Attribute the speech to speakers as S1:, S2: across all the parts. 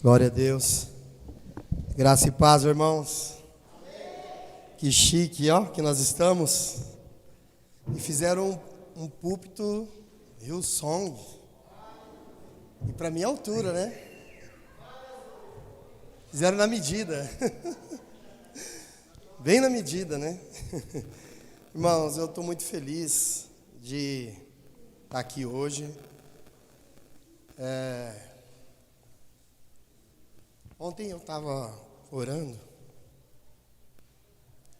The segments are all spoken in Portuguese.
S1: Glória a Deus. Graça e paz, irmãos. Que chique, ó, que nós estamos. E fizeram um púlpito Hillsong. E para minha altura, né? Fizeram na medida. Bem na medida, né? Irmãos, eu estou muito feliz de estar aqui hoje. Ontem eu estava orando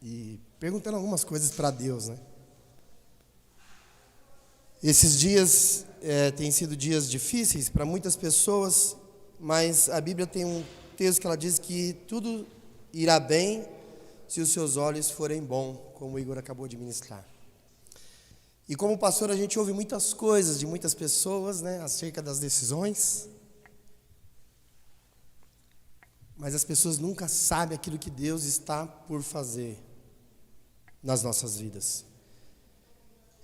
S1: e perguntando algumas coisas para Deus, né? Esses dias têm sido dias difíceis para muitas pessoas, mas a Bíblia tem um texto que ela diz que tudo irá bem se os seus olhos forem bons, como o Igor acabou de ministrar. E como pastor a gente ouve muitas coisas de muitas pessoas, né, acerca das decisões, mas as pessoas nunca sabem aquilo que Deus está por fazer nas nossas vidas.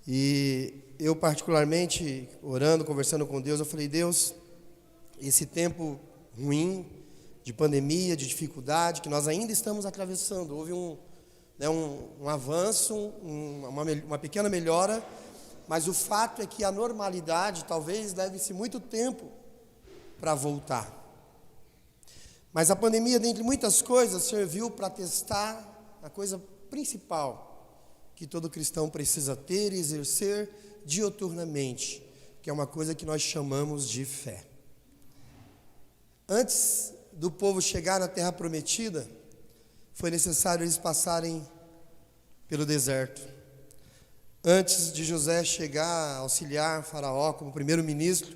S1: E eu particularmente, orando, conversando com Deus, eu falei, Deus, esse tempo ruim, de pandemia, de dificuldade, que nós ainda estamos atravessando, houve um avanço, uma pequena melhora, mas o fato é que a normalidade talvez leve-se muito tempo para voltar. Mas a pandemia, dentre muitas coisas, serviu para testar a coisa principal que todo cristão precisa ter e exercer diuturnamente, que é uma coisa que nós chamamos de fé. Antes do povo chegar na terra prometida, foi necessário eles passarem pelo deserto. Antes de José chegar a auxiliar Faraó como primeiro-ministro,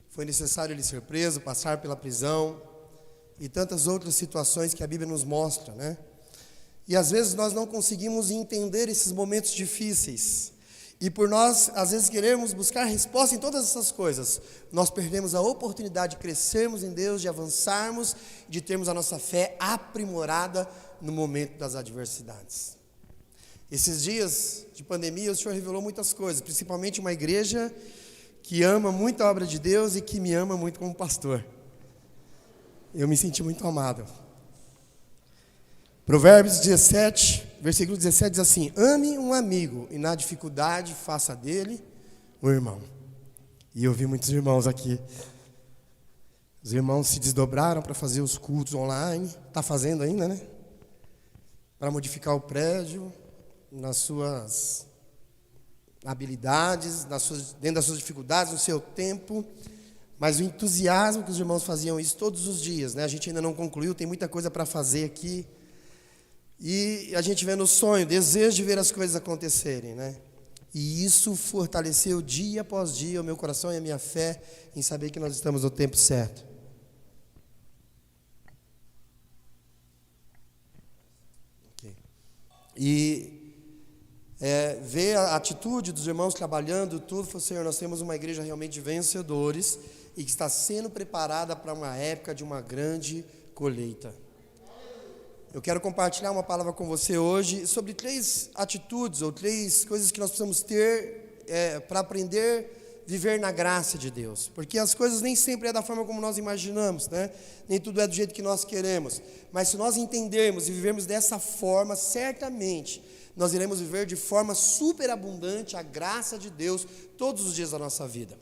S1: foi necessário ele ser preso, passar pela prisão e tantas outras situações que a Bíblia nos mostra, né? E às vezes nós não conseguimos entender esses momentos difíceis. E por nós, às vezes, queremos buscar resposta em todas essas coisas, nós perdemos a oportunidade de crescermos em Deus, de avançarmos, de termos a nossa fé aprimorada no momento das adversidades. Esses dias de pandemia, o Senhor revelou muitas coisas, principalmente uma igreja que ama muito a obra de Deus e que me ama muito como pastor. Eu me senti muito amado. Provérbios 17, versículo 17 diz assim: ame um amigo e na dificuldade faça dele um irmão. E eu vi muitos irmãos aqui. Os irmãos se desdobraram para fazer os cultos online. Está fazendo ainda, né? Para modificar o prédio, nas suas habilidades, dentro das suas dificuldades, no seu tempo. Mas o entusiasmo que os irmãos faziam isso todos os dias, né? A gente ainda não concluiu, tem muita coisa para fazer aqui. E a gente vê no sonho, desejo de ver as coisas acontecerem, né? E isso fortaleceu dia após dia o meu coração e a minha fé em saber que nós estamos no tempo certo. Okay. E ver a atitude dos irmãos trabalhando, tudo, falou, Senhor, nós temos uma igreja realmente de vencedores e que está sendo preparada para uma época de uma grande colheita. Eu quero compartilhar uma palavra com você hoje sobre 3 atitudes ou 3 coisas que nós precisamos ter para aprender a viver na graça de Deus. Porque as coisas nem sempre é da forma como nós imaginamos, né? Nem tudo é do jeito que nós queremos. Mas se nós entendermos e vivermos dessa forma, certamente nós iremos viver de forma superabundante a graça de Deus todos os dias da nossa vida.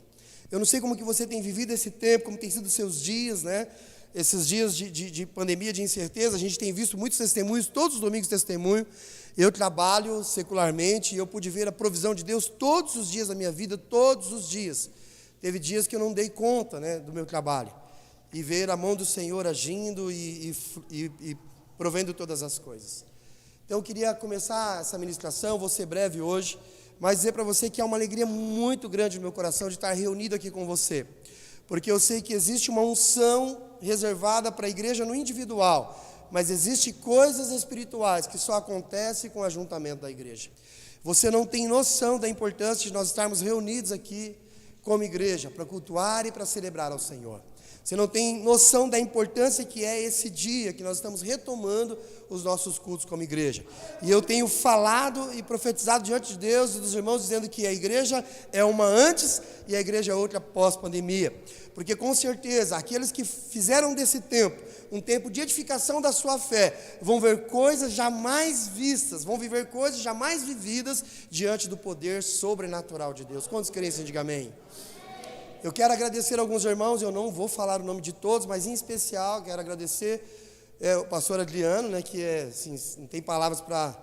S1: Eu não sei como que você tem vivido esse tempo, como tem sido os seus dias, né? Esses dias de pandemia, de incerteza, a gente tem visto muitos testemunhos, todos os domingos testemunho. Eu trabalho secularmente e eu pude ver a provisão de Deus todos os dias da minha vida, todos os dias. Teve dias que eu não dei conta, né, do meu trabalho. E ver a mão do Senhor agindo e provendo todas as coisas. Então eu queria começar essa ministração, vou ser breve hoje, mas dizer para você que há uma alegria muito grande no meu coração de estar reunido aqui com você. Porque eu sei que existe uma unção reservada para a igreja no individual, mas existem coisas espirituais que só acontecem com o ajuntamento da igreja. Você não tem noção da importância de nós estarmos reunidos aqui como igreja, para cultuar e para celebrar ao Senhor. Você não tem noção da importância que é esse dia que nós estamos retomando os nossos cultos como igreja. E eu tenho falado e profetizado diante de Deus e dos irmãos, dizendo que a igreja é uma antes e a igreja é outra pós-pandemia. Porque com certeza, aqueles que fizeram desse tempo um tempo de edificação da sua fé, vão ver coisas jamais vistas, vão viver coisas jamais vividas diante do poder sobrenatural de Deus. Quantos creem assim? Diga amém. Eu quero agradecer a alguns irmãos, eu não vou falar o nome de todos, mas em especial quero agradecer o pastor Adriano, né, que assim, não tem palavras para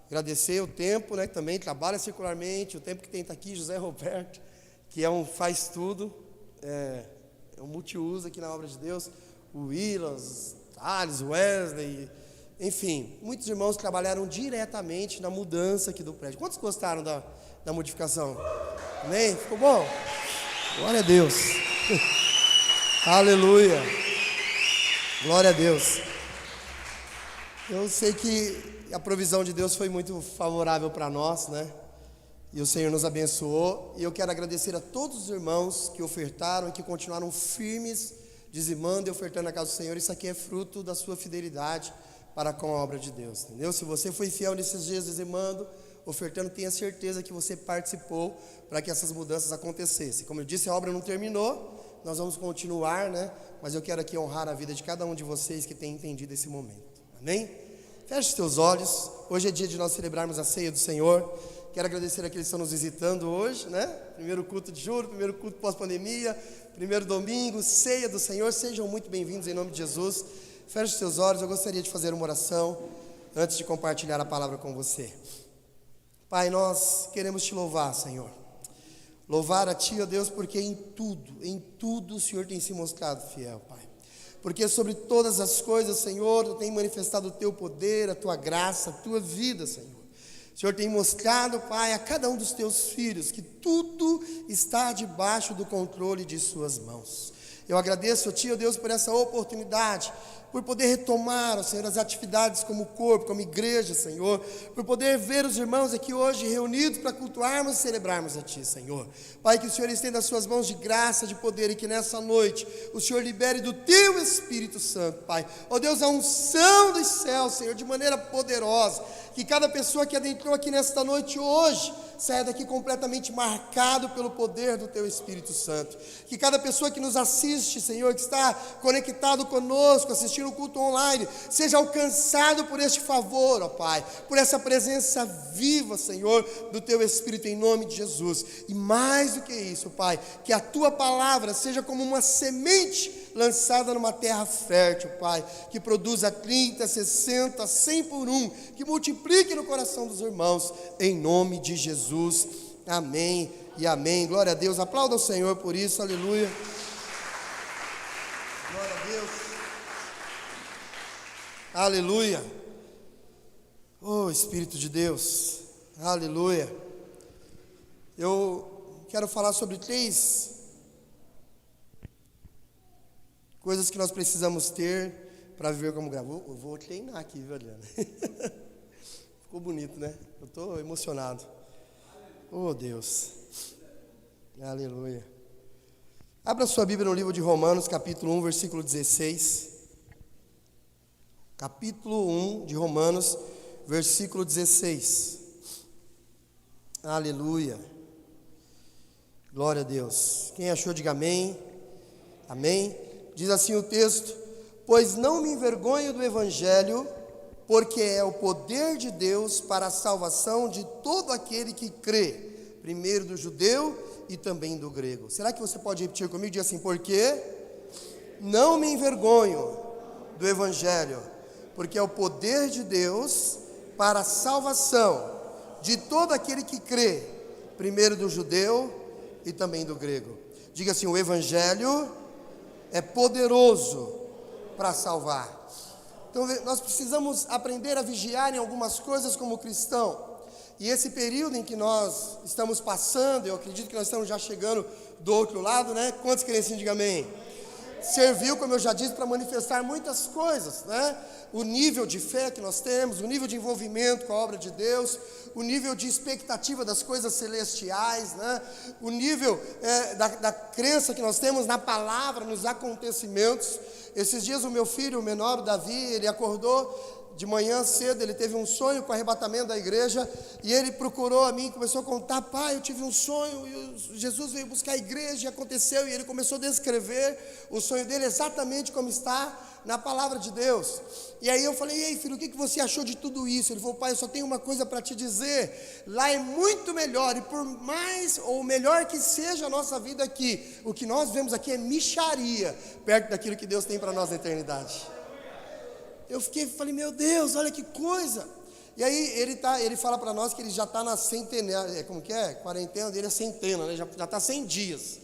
S1: agradecer o tempo, né, que também trabalha circularmente, o tempo que tem aqui, José Roberto, que faz tudo, é um multiuso aqui na obra de Deus, o Willas, Thales, Wesley, enfim, muitos irmãos trabalharam diretamente na mudança aqui do prédio. Quantos gostaram da modificação? Amém? Ficou bom? Glória a Deus. Aleluia. Glória a Deus. Eu sei que a provisão de Deus foi muito favorável para nós, né? E o Senhor nos abençoou. E eu quero agradecer a todos os irmãos que ofertaram e que continuaram firmes, dizimando e ofertando na casa do Senhor. Isso aqui é fruto da sua fidelidade para com a obra de Deus, entendeu? Se você foi fiel nesses dias dizimando, ofertando, tenha certeza que você participou para que essas mudanças acontecessem. Como eu disse, a obra não terminou, nós vamos continuar, né? Mas eu quero aqui honrar a vida de cada um de vocês que tem entendido esse momento. Amém? Feche os teus olhos. Hoje é dia de nós celebrarmos a ceia do Senhor. Quero agradecer àqueles que estão nos visitando hoje, né? Primeiro culto de julho, primeiro culto pós-pandemia, primeiro domingo, ceia do Senhor. Sejam muito bem-vindos em nome de Jesus. Feche os teus olhos. Eu gostaria de fazer uma oração antes de compartilhar a palavra com você. Pai, nós queremos te louvar, Senhor. Louvar a Ti, ó Deus, porque em tudo o Senhor tem se mostrado fiel, Pai. Porque sobre todas as coisas, Senhor, Tu tem manifestado o Teu poder, a Tua graça, a Tua vida, Senhor. O Senhor tem mostrado, Pai, a cada um dos Teus filhos que tudo está debaixo do controle de Suas mãos. Eu agradeço a Ti, ó Deus, por essa oportunidade, por poder retomar, ó Senhor, as atividades como corpo, como igreja, Senhor, por poder ver os irmãos aqui hoje reunidos para cultuarmos e celebrarmos a Ti, Senhor. Pai, que o Senhor estenda as Suas mãos de graça, de poder, e que nessa noite o Senhor libere do Teu Espírito Santo, Pai. Ó Deus, a unção dos céus, Senhor, de maneira poderosa, que cada pessoa que adentrou aqui nesta noite hoje, saia daqui completamente marcado pelo poder do Teu Espírito Santo. Que cada pessoa que nos assiste, Senhor, que está conectado conosco, assistindo o culto online, seja alcançado por este favor, ó Pai, por essa presença viva, Senhor, do Teu Espírito em nome de Jesus. E mais do que isso, Pai, que a Tua palavra seja como uma semente lançada numa terra fértil, Pai, que produza 30, 60, 100 por um, que multiplique no coração dos irmãos, em nome de Jesus, amém e amém. Glória a Deus, aplauda o Senhor por isso, aleluia. Glória a Deus, aleluia. Oh Espírito de Deus, aleluia. Eu quero falar sobre 3 coisas que nós precisamos ter para viver como graça. Eu vou treinar aqui, viu, Adriana? Ficou bonito, né? Eu estou emocionado. Oh, Deus. Aleluia. Abra sua Bíblia no livro de Romanos, capítulo 1, versículo 16. Capítulo 1 de Romanos, versículo 16. Aleluia. Glória a Deus. Quem achou, diga amém. Amém. Diz assim o texto: pois não me envergonho do Evangelho, porque é o poder de Deus para a salvação de todo aquele que crê, primeiro do judeu e também do grego. Será que você pode repetir comigo? Diz assim: porque não me envergonho do Evangelho, porque é o poder de Deus para a salvação de todo aquele que crê, primeiro do judeu e também do grego. Diga assim: o Evangelho é poderoso para salvar. Então nós precisamos aprender a vigiar em algumas coisas como cristão. E esse período em que nós estamos passando, eu acredito que nós estamos já chegando do outro lado, né? Quantos creem assim, diga amém? serviu, como eu já disse, para manifestar muitas coisas, né? O nível de fé que nós temos, o nível de envolvimento com a obra de Deus, o nível de expectativa das coisas celestiais, né? O nível da crença que nós temos na palavra, nos acontecimentos. Esses dias o meu filho, o menor, o Davi, ele acordou de manhã cedo, ele teve um sonho com o arrebatamento da igreja, e ele procurou a mim, começou a contar: pai, eu tive um sonho, e Jesus veio buscar a igreja, e aconteceu, e ele começou a descrever o sonho dele exatamente como está na palavra de Deus. E aí eu falei: ei filho, o que você achou de tudo isso? Ele falou: pai, eu só tenho uma coisa para te dizer, lá é muito melhor, e por mais ou melhor que seja a nossa vida aqui, o que nós vemos aqui é mixaria, perto daquilo que Deus tem para nós na eternidade. Eu falei: meu Deus, olha que coisa. E aí ele fala para nós que ele já está na centena, como que é? Quarentena dele é centena, né? Já está 100 dias.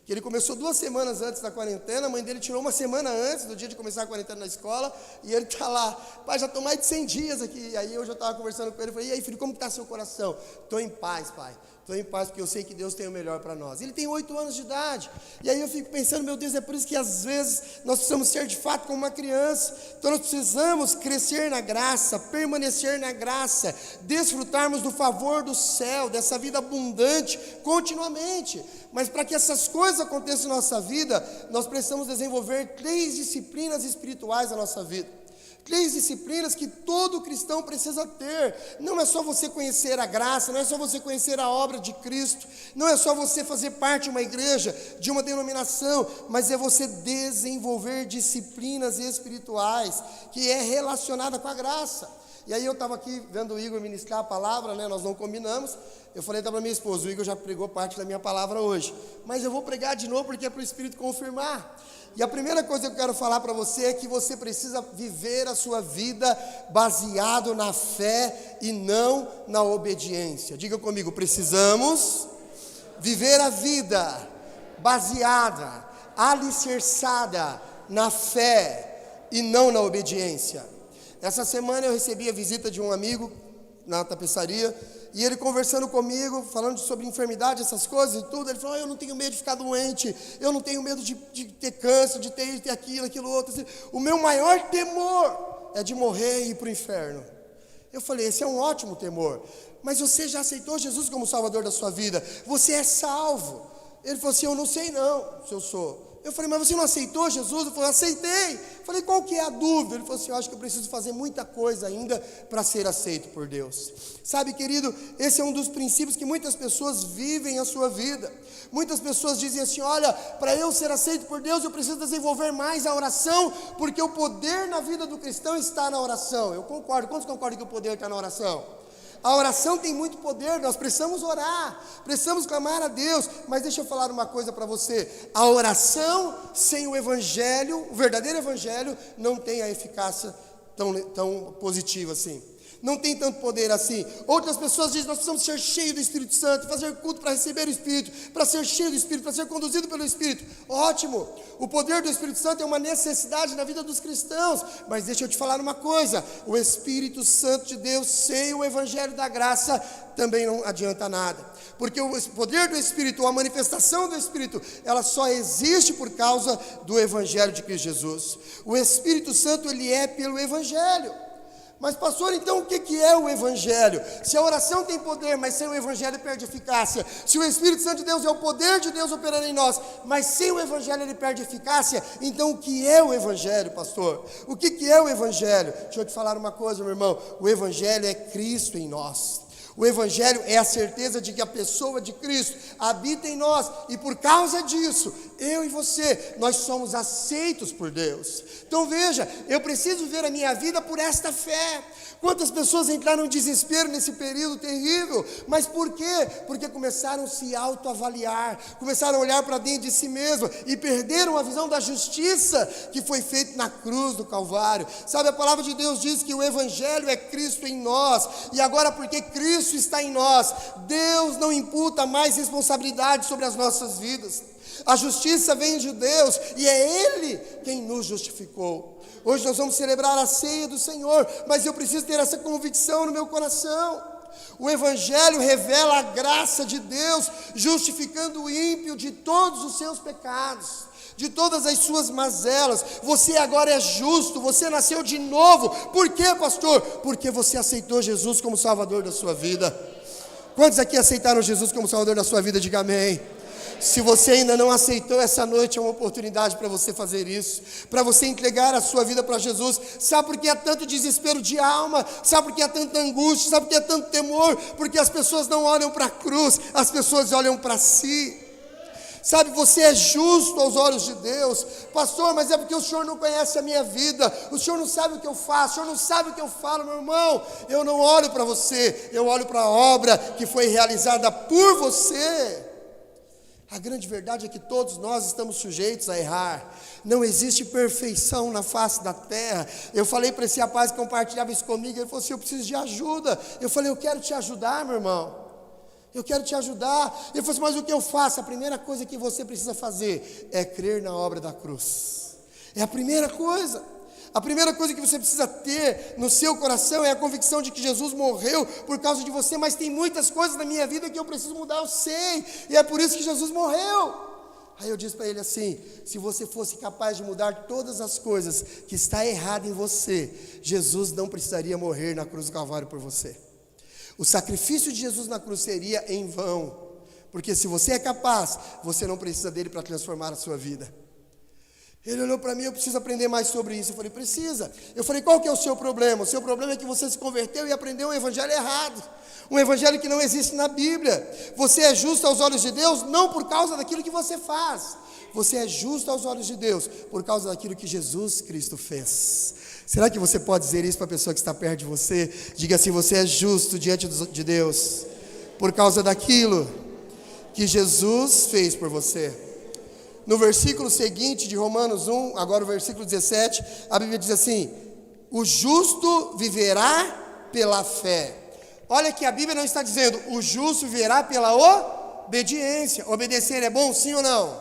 S1: Que ele começou 2 semanas antes da quarentena, a mãe dele tirou 1 semana antes do dia de começar a quarentena na escola, e ele está lá: pai, já estou mais de 100 dias aqui. E aí eu já estava conversando com ele, falei: e aí filho, como está seu coração? Estou em paz, pai. Estou em paz porque eu sei que Deus tem o melhor para nós. Ele tem 8 anos de idade. E aí eu fico pensando: meu Deus, é por isso que às vezes nós precisamos ser de fato como uma criança. Então nós precisamos crescer na graça, permanecer na graça, desfrutarmos do favor do céu, dessa vida abundante continuamente. Mas para que essas coisas aconteçam em nossa vida, nós precisamos desenvolver 3 disciplinas espirituais na nossa vida. 3 disciplinas que todo cristão precisa ter. Não é só você conhecer a graça, não é só você conhecer a obra de Cristo, não é só você fazer parte de uma igreja, de uma denominação, mas é você desenvolver disciplinas espirituais, que é relacionada com a graça. E aí eu estava aqui vendo o Igor ministrar a palavra, né? Nós não combinamos. Eu falei para minha esposa: o Igor já pregou parte da minha palavra hoje, mas eu vou pregar de novo porque é para o Espírito confirmar. E a primeira coisa que eu quero falar para você é que você precisa viver a sua vida baseado na fé e não na obediência. Diga comigo: precisamos viver a vida baseada, alicerçada na fé e não na obediência. Essa semana eu recebi a visita de um amigo na tapeçaria, e ele conversando comigo, falando sobre enfermidade, essas coisas e tudo. Ele falou: eu não tenho medo de ficar doente, eu não tenho medo de ter câncer, de ter aquilo outro. O meu maior temor é de morrer e ir para o inferno. Eu falei: esse é um ótimo temor, mas você já aceitou Jesus como Salvador da sua vida, você é salvo. Ele falou assim: eu não sei não se eu sou. Eu falei: mas você não aceitou Jesus? Ele falou: aceitei. Eu falei: qual que é a dúvida? Ele falou assim: eu acho que eu preciso fazer muita coisa ainda para ser aceito por Deus. Sabe, querido, esse é um dos princípios que muitas pessoas vivem a sua vida. Muitas pessoas dizem assim: olha, para eu ser aceito por Deus eu preciso desenvolver mais a oração, porque o poder na vida do cristão está na oração. Eu concordo. Quantos concordam que o poder está na oração? A oração tem muito poder, nós precisamos orar, precisamos clamar a Deus. Mas deixa eu falar uma coisa para você: a oração sem o evangelho, o verdadeiro evangelho, não tem a eficácia tão positiva assim. Não tem tanto poder assim. Outras pessoas dizem: nós precisamos ser cheios do Espírito Santo, fazer culto para receber o Espírito, para ser cheio do Espírito, para ser conduzido pelo Espírito. Ótimo, o poder do Espírito Santo é uma necessidade na vida dos cristãos. Mas deixa eu te falar uma coisa: o Espírito Santo de Deus sem o Evangelho da graça também não adianta nada. Porque o poder do Espírito, a manifestação do Espírito, ela só existe por causa do Evangelho de Cristo Jesus. O Espírito Santo, ele é pelo Evangelho. Mas pastor, então o que é o Evangelho? Se a oração tem poder, mas sem o Evangelho perde eficácia. Se o Espírito Santo de Deus é o poder de Deus operando em nós, mas sem o Evangelho ele perde eficácia, então o que é o Evangelho, pastor? O que é o Evangelho? Deixa eu te falar uma coisa, meu irmão: o Evangelho é Cristo em nós. O Evangelho é a certeza de que a pessoa de Cristo habita em nós, e por causa disso, eu e você, nós somos aceitos por Deus. Então veja, eu preciso ver a minha vida por esta fé. Quantas pessoas entraram em desespero nesse período terrível? Mas por quê? Porque começaram a se autoavaliar, começaram a olhar para dentro de si mesmo e perderam a visão da justiça que foi feita na cruz do Calvário. Sabe, a palavra de Deus diz que o Evangelho é Cristo em nós, e agora porque Cristo está em nós, Deus não imputa mais responsabilidade sobre as nossas vidas. A justiça vem de Deus e é Ele quem nos justificou. Hoje nós vamos celebrar a ceia do Senhor, mas eu preciso ter essa convicção no meu coração. O Evangelho revela a graça de Deus, justificando o ímpio de todos os seus pecados, de todas as suas mazelas. Você agora é justo, você nasceu de novo. Por quê, pastor? Porque você aceitou Jesus como Salvador da sua vida. Quantos aqui aceitaram Jesus como Salvador da sua vida? Diga amém. Se você ainda não aceitou, essa noite é uma oportunidade para você fazer isso, para você entregar a sua vida para Jesus. Sabe por que há tanto desespero de alma? Sabe por que há tanta angústia? Sabe por que há tanto temor? Porque as pessoas não olham para a cruz, as pessoas olham para si. Sabe, você é justo aos olhos de Deus. Pastor, mas é porque o senhor não conhece a minha vida, o senhor não sabe o que eu faço, o senhor não sabe o que eu falo. Meu irmão, eu não olho para você, eu olho para a obra que foi realizada por você. A grande verdade é que todos nós estamos sujeitos a errar. Não existe perfeição na face da terra. Eu falei para esse rapaz que compartilhava isso comigo, ele falou assim: eu preciso de ajuda. Eu falei: eu quero te ajudar, meu irmão. Eu quero te ajudar. Ele falou assim: mas o que eu faço? A primeira coisa que você precisa fazer é crer na obra da cruz. É a primeira coisa. A primeira coisa que você precisa ter no seu coração é a convicção de que Jesus morreu por causa de você. Mas tem muitas coisas na minha vida que eu preciso mudar, eu sei. E é por isso que Jesus morreu. Aí eu disse para ele assim: se você fosse capaz de mudar todas as coisas que está errado em você, Jesus não precisaria morrer na cruz do Calvário por você. O sacrifício de Jesus na cruz seria em vão, porque se você é capaz, você não precisa dele para transformar a sua vida. Ele olhou para mim: eu preciso aprender mais sobre isso. Eu falei: precisa. Eu falei: qual que é o seu problema? O seu problema é que você se converteu e aprendeu um evangelho errado, um evangelho que não existe na Bíblia. Você é justo aos olhos de Deus não por causa daquilo que você faz, você é justo aos olhos de Deus por causa daquilo que Jesus Cristo fez. Será que você pode dizer isso para a pessoa que está perto de você? Diga assim: você é justo diante de Deus por causa daquilo que Jesus fez por você. No versículo seguinte de Romanos 1, agora o versículo 17, a Bíblia diz assim: o justo viverá pela fé. Olha que a Bíblia não está dizendo o justo viverá pela obediência. Obedecer é bom, sim ou não?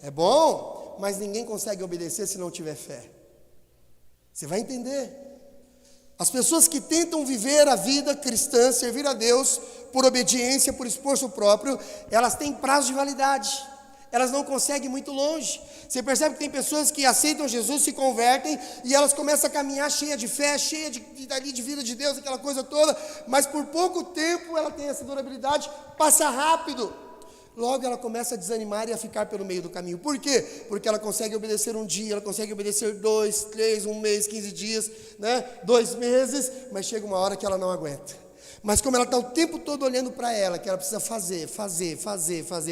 S1: É bom, mas ninguém consegue obedecer se não tiver fé. Você vai entender. As pessoas que tentam viver a vida cristã, servir a Deus por obediência, por esforço próprio, elas têm prazo de validade. Elas não conseguem ir muito longe. Você percebe que tem pessoas que aceitam Jesus, se convertem e elas começam a caminhar cheia de fé, cheia de vida de Deus, aquela coisa toda, mas por pouco tempo ela tem essa durabilidade, passa rápido. Logo ela começa a desanimar e a ficar pelo meio do caminho. Por quê? Porque ela consegue obedecer um dia, ela consegue obedecer 2, 3, 1 mês, 15 dias, 2 meses, mas chega uma hora que ela não aguenta. Mas como ela está o tempo todo olhando para ela, que ela precisa fazer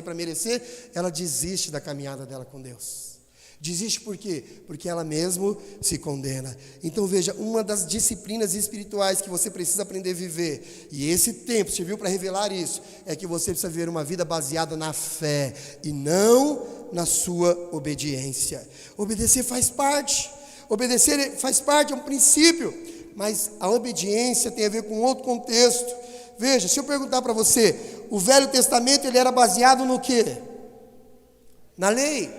S1: para merecer, ela desiste da caminhada dela com Deus. Desiste por quê? Porque ela mesmo se condena. Então veja, uma das disciplinas espirituais que você precisa aprender a viver, e esse tempo serviu para revelar isso, é que você precisa viver uma vida baseada na fé e não na sua obediência. Obedecer faz parte, é um princípio. Mas a obediência tem a ver com outro contexto. Veja, se eu perguntar para você, o Velho Testamento ele era baseado no quê? Na lei.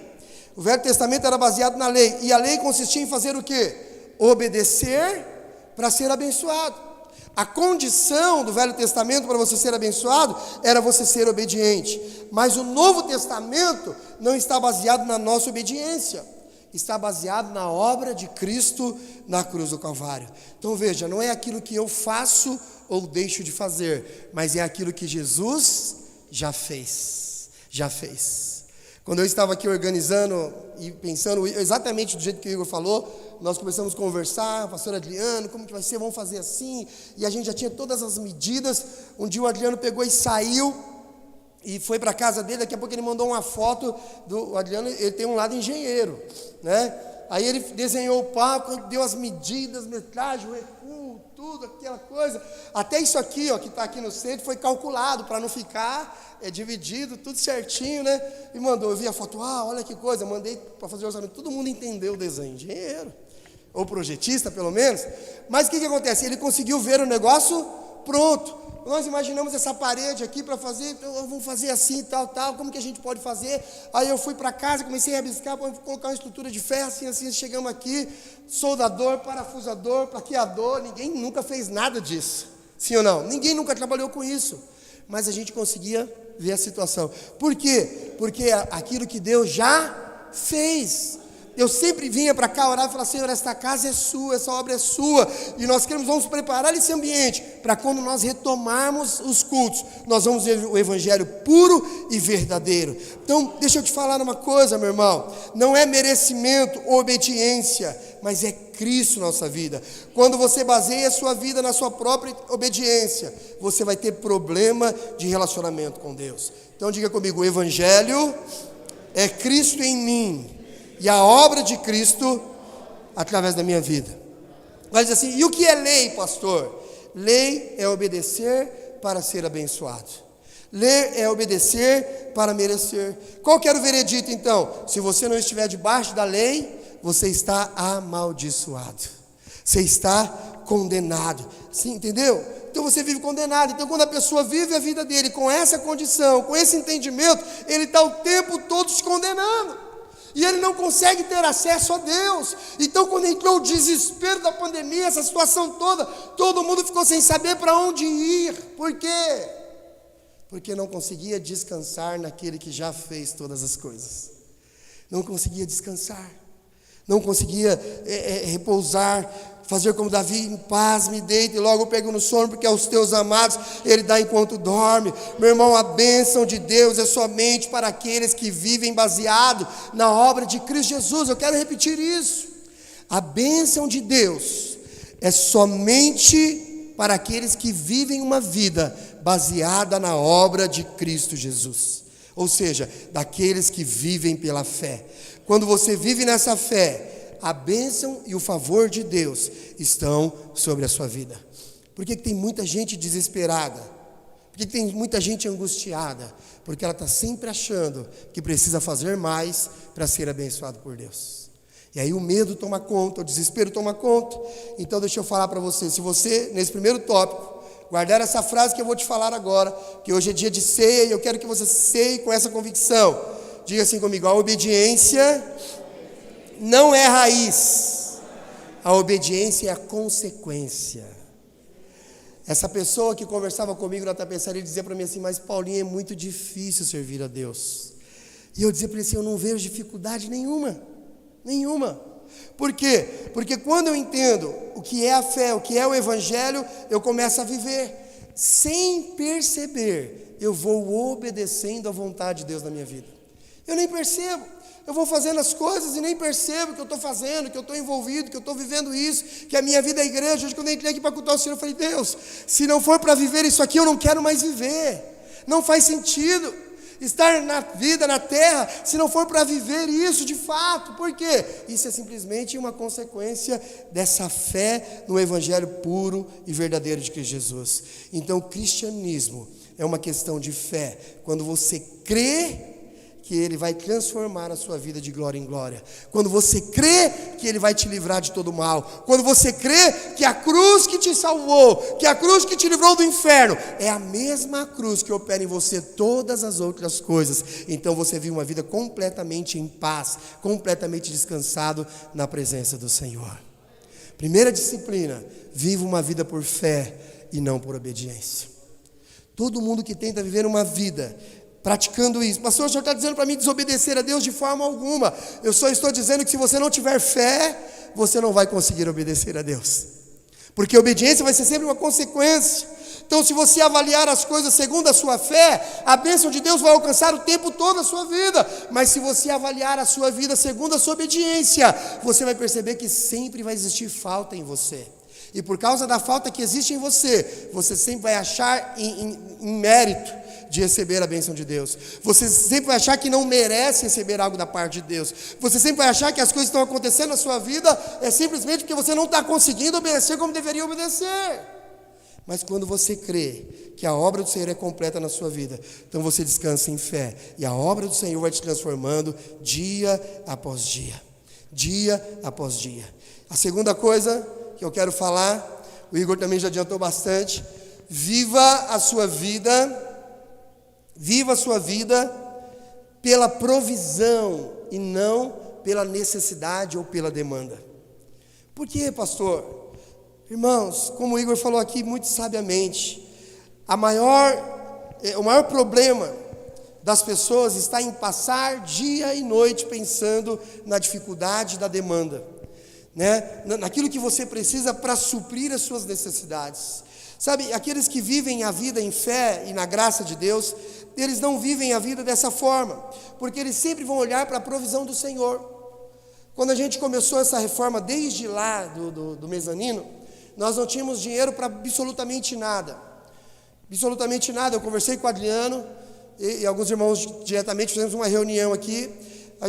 S1: O Velho Testamento era baseado na lei. E a lei consistia em fazer o quê? Obedecer para ser abençoado. A condição do Velho Testamento para você ser abençoado era você ser obediente. Mas o Novo Testamento não está baseado na nossa obediência. Está baseado na obra de Cristo na cruz do Calvário. Então veja, não é aquilo que eu faço ou deixo de fazer, mas é aquilo que Jesus já fez. Quando eu estava aqui organizando e pensando exatamente do jeito que o Igor falou, nós começamos a conversar, pastor Adriano, como que vai ser, vamos fazer assim, e a gente já tinha todas as medidas. Um dia o Adriano pegou e saiu, e foi para a casa dele. Daqui a pouco ele mandou uma foto do Adriano. Ele tem um lado engenheiro, Aí ele desenhou o palco, deu as medidas, metragem, o recuo, tudo, aquela coisa. Até isso aqui, que está aqui no centro, foi calculado para não ficar dividido, tudo certinho, E mandou. Eu vi a foto, olha que coisa, mandei para fazer o orçamento. Todo mundo entendeu o desenho, engenheiro, ou projetista pelo menos. Mas o que acontece? Ele conseguiu ver o negócio pronto. Nós imaginamos essa parede aqui para fazer, então vamos fazer assim, tal, como que a gente pode fazer? Aí eu fui para casa, comecei a rabiscar para colocar uma estrutura de ferro, assim, chegamos aqui, soldador, parafusador, plaqueador, ninguém nunca fez nada disso. Sim ou não? Ninguém nunca trabalhou com isso, mas a gente conseguia ver a situação. Por quê? Porque aquilo que Deus já fez. Eu sempre vinha para cá orar e falar: Senhor, esta casa é sua, essa obra é sua, e nós vamos preparar esse ambiente, para quando nós retomarmos os cultos, nós vamos ver o evangelho puro e verdadeiro. Então, deixa eu te falar uma coisa, meu irmão, não é merecimento ou obediência, mas é Cristo na nossa vida. Quando você baseia a sua vida na sua própria obediência, você vai ter problema de relacionamento com Deus. Então diga comigo: o evangelho é Cristo em mim, e a obra de Cristo através da minha vida. Vai dizer assim: e o que é lei, pastor? Lei é obedecer para ser abençoado. Lei é obedecer para merecer. Qual que era o veredito então? Se você não estiver debaixo da lei, você está amaldiçoado. Você está condenado. Sim, entendeu? Então você vive condenado. Então quando a pessoa vive a vida dele com essa condição, com esse entendimento, ele está o tempo todo se condenando. E ele não consegue ter acesso a Deus. Então quando entrou o desespero da pandemia, essa situação toda, todo mundo ficou sem saber para onde ir. Por quê? Porque não conseguia descansar naquele que já fez todas as coisas. Não conseguia descansar. Não conseguia repousar, fazer como Davi: em paz me deito e logo pego no sono, porque aos teus amados ele dá enquanto dorme. Meu irmão, a bênção de Deus é somente para aqueles que vivem baseado na obra de Cristo Jesus. Eu quero repetir isso: a bênção de Deus é somente para aqueles que vivem uma vida baseada na obra de Cristo Jesus, ou seja, daqueles que vivem pela fé. Quando você vive nessa fé, a bênção e o favor de Deus estão sobre a sua vida. Por que tem muita gente desesperada? Por que tem muita gente angustiada? Porque ela está sempre achando que precisa fazer mais para ser abençoado por Deus. E aí o medo toma conta, o desespero toma conta. Então deixa eu falar para você: se você, nesse primeiro tópico, guardar essa frase que eu vou te falar agora, que hoje é dia de ceia, e eu quero que você ceie com essa convicção. Diga assim comigo: a obediência não é raiz, a obediência é a consequência. Essa pessoa que conversava comigo na tapeçaria dizia para mim assim: mas Paulinho, é muito difícil servir a Deus. E eu dizia para ele assim: eu não vejo dificuldade nenhuma. Por quê? Porque quando eu entendo o que é a fé, o que é o evangelho, eu começo a viver. Sem perceber, eu vou obedecendo à vontade de Deus na minha vida. Eu nem percebo, eu vou fazendo as coisas e nem percebo que eu estou fazendo, que eu estou envolvido, que eu estou vivendo isso, que a minha vida é igreja. Hoje quando eu entrei aqui para cultuar o Senhor, eu falei: Deus, se não for para viver isso aqui, eu não quero mais viver. Não faz sentido estar na vida, na terra, se não for para viver isso de fato. Por quê? Isso é simplesmente uma consequência dessa fé no evangelho puro e verdadeiro de Cristo Jesus. Então o cristianismo é uma questão de fé. Quando você crê que Ele vai transformar a sua vida de glória em glória, quando você crê que Ele vai te livrar de todo mal, quando você crê que a cruz que te salvou, que a cruz que te livrou do inferno, é a mesma cruz que opera em você todas as outras coisas, então você vive uma vida completamente em paz, completamente descansado na presença do Senhor. Primeira disciplina: viva uma vida por fé e não por obediência. Todo mundo que tenta viver uma vida praticando isso: pastor, o senhor está dizendo para mim desobedecer a Deus? De forma alguma. Eu só estou dizendo que se você não tiver fé, você não vai conseguir obedecer a Deus, porque a obediência vai ser sempre uma consequência. Então se você avaliar as coisas segundo a sua fé, a bênção de Deus vai alcançar o tempo todo a sua vida. Mas se você avaliar a sua vida segundo a sua obediência, você vai perceber que sempre vai existir falta em você. E por causa da falta que existe em você, você sempre vai achar em mérito de receber a bênção de Deus. Você sempre vai achar que não merece receber algo da parte de Deus. Você sempre vai achar que as coisas que estão acontecendo na sua vida é simplesmente porque você não está conseguindo obedecer como deveria obedecer. Mas quando você crê que a obra do Senhor é completa na sua vida, então você descansa em fé, e a obra do Senhor vai te transformando dia após dia, dia após dia. A segunda coisa que eu quero falar, o Igor também já adiantou bastante: viva a sua vida pela provisão e não pela necessidade ou pela demanda. Por quê, pastor? Irmãos, como o Igor falou aqui muito sabiamente, o maior problema das pessoas está em passar dia e noite pensando na dificuldade da demanda, né? Naquilo que você precisa para suprir as suas necessidades. Sabe, aqueles que vivem a vida em fé e na graça de Deus, eles não vivem a vida dessa forma, porque eles sempre vão olhar para a provisão do Senhor. Quando a gente começou essa reforma, desde lá do mezanino, nós não tínhamos dinheiro para absolutamente nada. Absolutamente nada. Eu conversei com o Adriano e alguns irmãos diretamente, fizemos uma reunião aqui.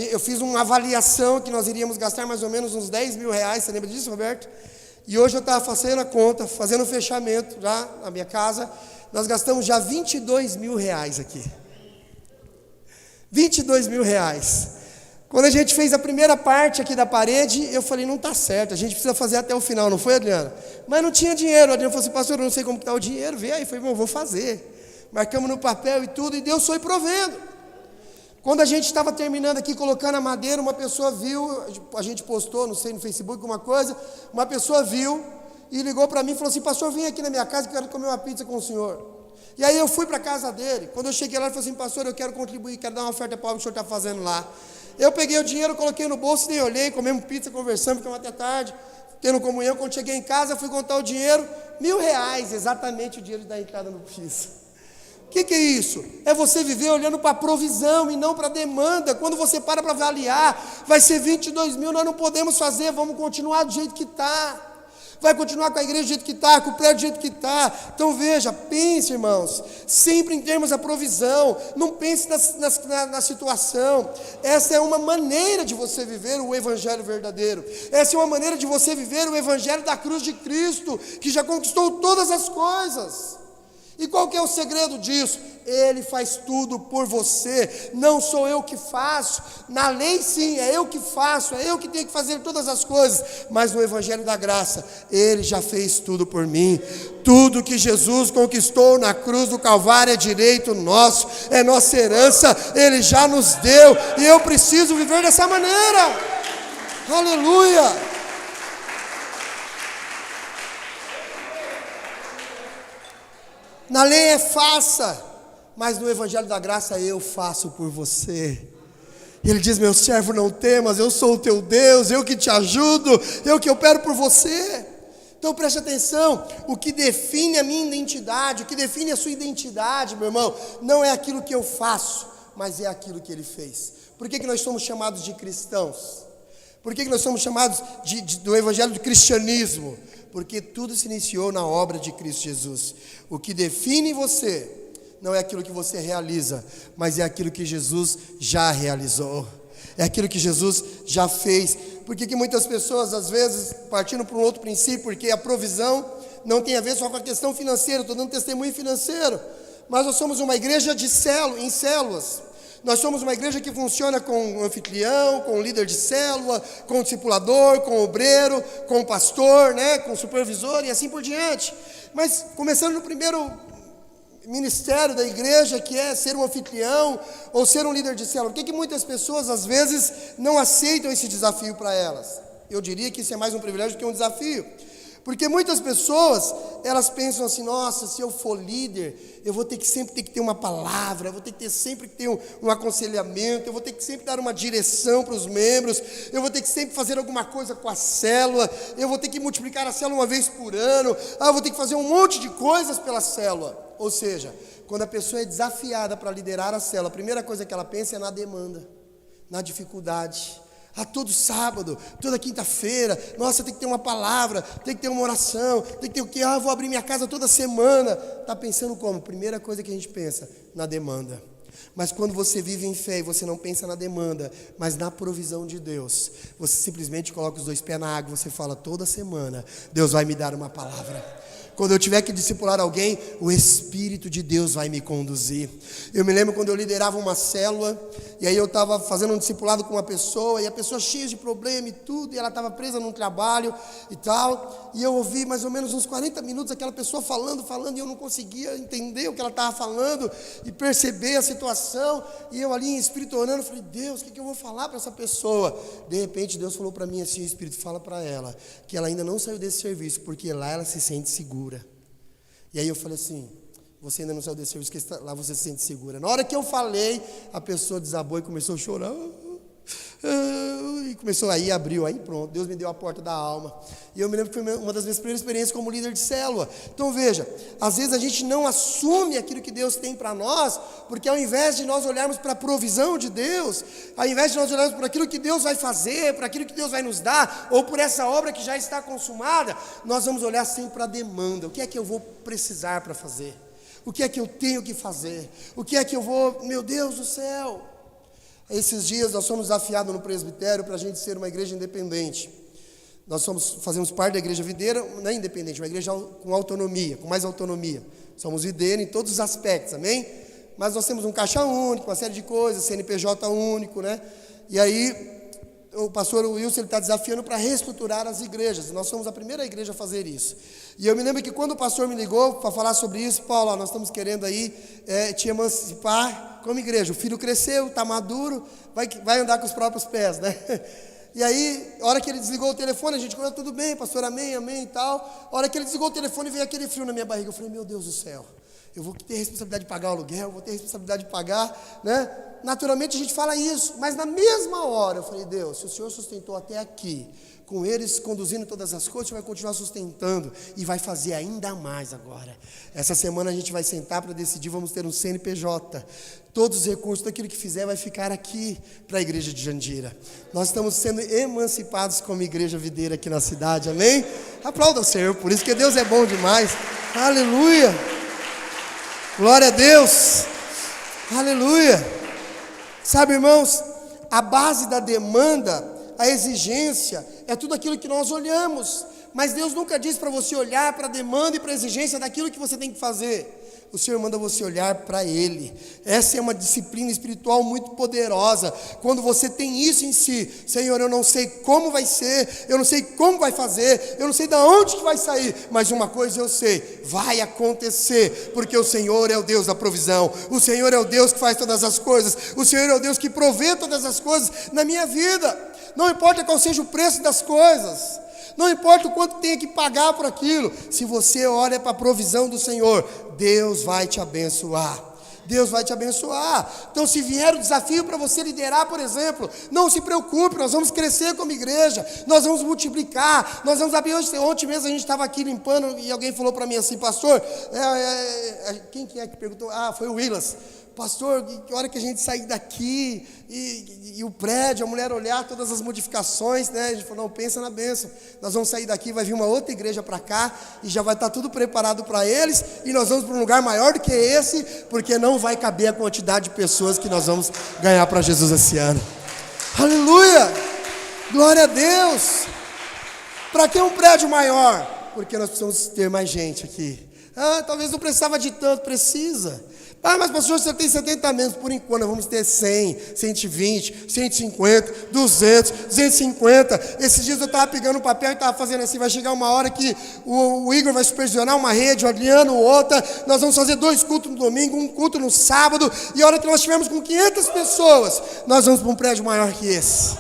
S1: Eu fiz uma avaliação que nós iríamos gastar mais ou menos uns 10 mil reais. Você lembra disso, Roberto? E hoje eu estava fazendo a conta, fazendo o fechamento já na minha casa. Nós gastamos já 22 mil reais aqui. 22 mil reais. Quando a gente fez a primeira parte aqui da parede, eu falei, não está certo, a gente precisa fazer até o final, não foi, Adriano? Mas não tinha dinheiro. O Adriano falou assim, pastor, eu não sei como está o dinheiro, vê aí. Eu falei, bom, vou fazer. Marcamos no papel e tudo, e Deus foi provendo. Quando a gente estava terminando aqui, colocando a madeira, uma pessoa viu, a gente postou, não sei, no Facebook, alguma coisa, uma pessoa viu e ligou para mim e falou assim, pastor, vem aqui na minha casa que eu quero comer uma pizza com o senhor. E aí eu fui para a casa dele. Quando eu cheguei lá, ele falou assim, pastor, eu quero contribuir, quero dar uma oferta para o que o senhor está fazendo lá. Eu peguei o dinheiro, coloquei no bolso, nem olhei, comemos pizza, conversamos, ficamos até tarde, tendo comunhão. Quando cheguei em casa, fui contar o dinheiro, R$1.000, exatamente o dinheiro da entrada no piso. O que é isso? É você viver olhando para a provisão e não para a demanda. Quando você para avaliar, vai ser 22 mil, nós não podemos fazer, vamos continuar do jeito que está. Vai continuar com a igreja do jeito que está, com o prédio do jeito que está. Então veja, pense, irmãos, sempre em termos da provisão, não pense na situação. Essa é uma maneira de você viver o evangelho verdadeiro. Essa é uma maneira de você viver o evangelho da cruz de Cristo, que já conquistou todas as coisas. E qual que é o segredo disso? Ele faz tudo por você, não sou eu que faço. Na lei sim, é eu que faço, é eu que tenho que fazer todas as coisas, mas no evangelho da graça, Ele já fez tudo por mim. Tudo que Jesus conquistou na cruz do Calvário é direito nosso, é nossa herança, Ele já nos deu, e eu preciso viver dessa maneira. Aleluia! Na lei é faça, mas no evangelho da graça eu faço por você. Ele diz, meu servo, não temas, eu sou o teu Deus, eu que te ajudo, eu que opero por você. Então preste atenção, o que define a minha identidade, o que define a sua identidade, meu irmão, não é aquilo que eu faço, mas é aquilo que Ele fez. Por que nós somos chamados de cristãos? Por que nós somos chamados do evangelho do cristianismo? Porque tudo se iniciou na obra de Cristo Jesus. O que define você não é aquilo que você realiza, mas é aquilo que Jesus já realizou. É aquilo que Jesus já fez. Por que muitas pessoas, às vezes, partindo para um outro princípio, porque a provisão não tem a ver só com a questão financeira, estou dando testemunho financeiro, mas nós somos uma igreja em células. Nós somos uma igreja que funciona com o anfitrião, com o líder de célula, com o discipulador, com o obreiro, com o pastor, né, com o supervisor e assim por diante. Mas começando no primeiro ministério da igreja, que é ser um anfitrião ou ser um líder de célula. Por que muitas pessoas às vezes não aceitam esse desafio para elas? Eu diria que isso é mais um privilégio do que um desafio. Porque muitas pessoas, elas pensam assim, nossa, se eu for líder, eu vou sempre ter que ter uma palavra, eu vou ter que sempre ter um aconselhamento, eu vou ter que sempre dar uma direção para os membros, eu vou ter que sempre fazer alguma coisa com a célula, eu vou ter que multiplicar a célula uma vez por ano, eu vou ter que fazer um monte de coisas pela célula. Ou seja, quando a pessoa é desafiada para liderar a célula, a primeira coisa que ela pensa é na demanda, na dificuldade. Todo sábado, toda quinta-feira, nossa, tem que ter uma palavra, tem que ter uma oração, tem que ter o quê? Vou abrir minha casa toda semana. Está pensando como? Primeira coisa que a gente pensa, na demanda. Mas quando você vive em fé e você não pensa na demanda, mas na provisão de Deus, você simplesmente coloca os dois pés na água, você fala, toda semana, Deus vai me dar uma palavra. Quando eu tiver que discipular alguém, o Espírito de Deus vai me conduzir. Eu me lembro quando eu liderava uma célula, e aí eu estava fazendo um discipulado com uma pessoa, e a pessoa cheia de problema e tudo, e ela estava presa num trabalho e tal, e eu ouvi mais ou menos uns 40 minutos aquela pessoa falando, e eu não conseguia entender o que ela estava falando, e perceber a situação, e eu ali em espírito orando, falei, Deus, o que eu vou falar para essa pessoa? De repente Deus falou para mim assim, o Espírito fala para ela, que ela ainda não saiu desse serviço, porque lá ela se sente segura. E aí eu falei assim, você ainda não saiu desse serviço, porque lá você se sente segura. Na hora que eu falei, a pessoa desabou e começou a chorar. E começou aí, abriu, aí pronto, Deus me deu a porta da alma. E eu me lembro que foi uma das minhas primeiras experiências como líder de célula. Então veja, às vezes a gente não assume aquilo que Deus tem para nós, porque ao invés de nós olharmos para a provisão de Deus, ao invés de nós olharmos para aquilo que Deus vai fazer, para aquilo que Deus vai nos dar, ou por essa obra que já está consumada, nós vamos olhar sempre para a demanda. O que é que eu vou precisar para fazer? O que é que eu tenho que fazer? O que é que eu vou, meu Deus do céu? Esses dias nós fomos desafiados no presbitério para a gente ser uma igreja independente. Nós fazemos parte da igreja videira, não é independente, uma igreja com autonomia, com mais autonomia. Somos videira em todos os aspectos, amém? Mas nós temos um caixa único, uma série de coisas, CNPJ único, né? E aí o pastor Wilson está desafiando para reestruturar as igrejas. Nós somos a primeira igreja a fazer isso. E eu me lembro que quando o pastor me ligou para falar sobre isso, Paulo, nós estamos querendo aí te emancipar como igreja. O filho cresceu, está maduro, vai andar com os próprios pés, né? E aí, a hora que ele desligou o telefone, a gente falou, tudo bem, pastor, amém, amém e tal. A hora que ele desligou o telefone, veio aquele frio na minha barriga. Eu falei, meu Deus do céu, eu vou ter a responsabilidade de pagar o aluguel, vou ter a responsabilidade de pagar, né? Naturalmente a gente fala isso, mas na mesma hora eu falei, Deus, se o Senhor sustentou até aqui, com eles conduzindo todas as coisas, o Senhor vai continuar sustentando e vai fazer ainda mais agora. Essa semana a gente vai sentar para decidir, vamos ter um CNPJ. Todos os recursos daquilo que fizer vai ficar aqui para a igreja de Jandira. Nós estamos sendo emancipados como igreja videira aqui na cidade, amém? Aplauda o Senhor, por isso que Deus é bom demais. Aleluia! Glória a Deus! Aleluia! Sabe, irmãos, a base da demanda, a exigência, é tudo aquilo que nós olhamos. Mas Deus nunca diz para você olhar para a demanda e para a exigência daquilo que você tem que fazer. O Senhor manda você olhar para Ele. Essa é uma disciplina espiritual muito poderosa. Quando você tem isso em si, Senhor, eu não sei como vai ser, eu não sei como vai fazer, eu não sei de onde que vai sair, mas uma coisa eu sei, vai acontecer, porque o Senhor é o Deus da provisão, o Senhor é o Deus que faz todas as coisas, o Senhor é o Deus que provê todas as coisas na minha vida. Não importa qual seja o preço das coisas, não importa o quanto tenha que pagar por aquilo, se você olha para a provisão do Senhor, Deus vai te abençoar. Deus vai te abençoar. Então, se vier o desafio para você liderar, por exemplo, não se preocupe, nós vamos crescer como igreja, nós vamos multiplicar, nós vamos abrir. Ontem mesmo a gente estava aqui limpando e alguém falou para mim assim, pastor, quem é que perguntou? Foi o Willas. Pastor, que hora que a gente sair daqui e o prédio, a mulher olhar todas as modificações, né? A gente falou, não, pensa na bênção. Nós vamos sair daqui, vai vir uma outra igreja para cá e já vai estar tudo preparado para eles e nós vamos para um lugar maior do que esse, porque não vai caber a quantidade de pessoas que nós vamos ganhar para Jesus esse ano. Aleluia! Glória a Deus! Para que um prédio maior? Porque nós precisamos ter mais gente aqui. Talvez não precisava de tanto, precisa. Mas pastor, você tem 70 membros, por enquanto nós vamos ter 100, 120, 150, 200, 250. Esses dias eu estava pegando um papel e estava fazendo assim, vai chegar uma hora que o Igor vai supervisionar uma rede, o Adriano outra, nós vamos fazer 2 cultos no domingo, um culto no sábado, e a hora que nós estivermos com 500 pessoas, nós vamos para um prédio maior que esse.